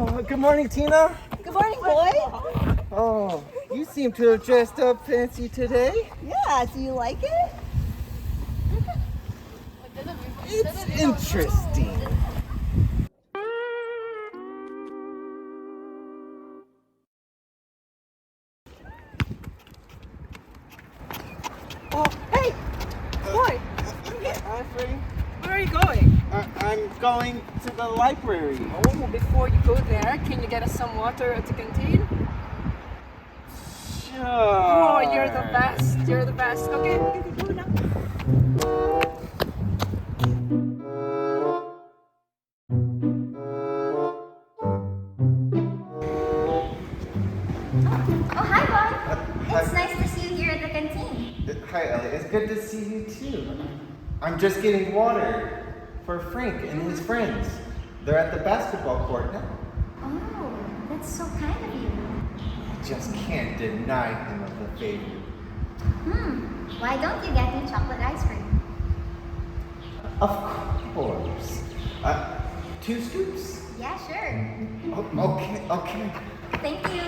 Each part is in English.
Oh, good morning, Tina. Good morning, boy. Oh, you seem to have dressed up fancy today. Yeah, do you like it? It's interesting. Oh, hey, boy. Hi, Freddie. Where are you going? I'm going to the library. Oh, before you go there, can you get us some water at the canteen? Sure. Oh, you're the best. You're the best. Okay, go now. Oh, hi, Bob. Hi. It's nice to see you here at the canteen. Hi, Ellie. It's good to see you too. I'm just getting water for Frank and his friends. They're at the basketball court now. Oh, that's so kind of you. I just can't deny him of the favor. Why don't you get me chocolate ice cream? Of course. 2 scoops? Yeah, sure. Oh, okay. Thank you.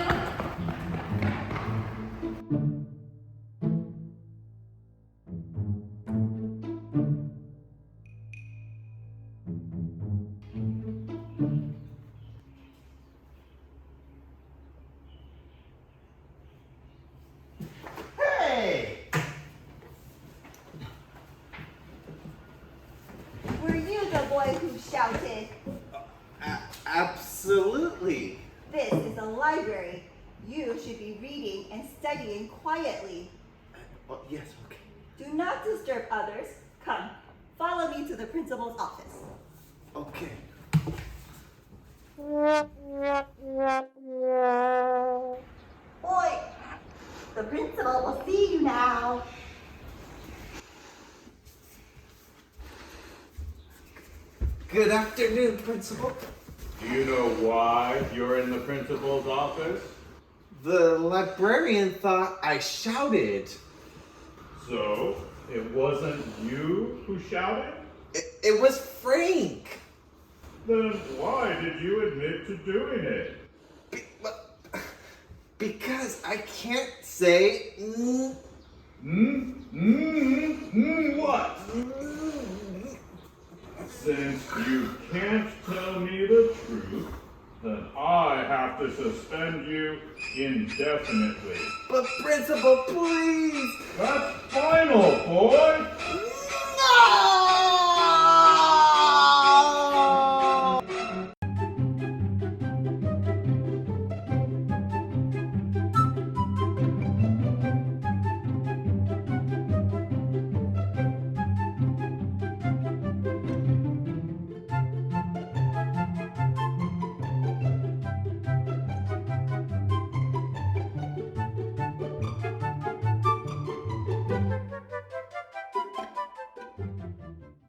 Hey! Were you the boy who shouted? Absolutely. This is a library. You should be reading and studying quietly. Oh, yes, okay. Do not disturb others. Come, follow me to the principal's office. Okay. Boy, the principal will see you now. Good afternoon, Principal. Do you know why you're in the principal's office? The librarian thought I shouted. So, it wasn't you who shouted? It was Frank. Then why did you admit to doing it? Because I can't say What? Since you can't tell me the truth, then I have to suspend you indefinitely. But Principal, please.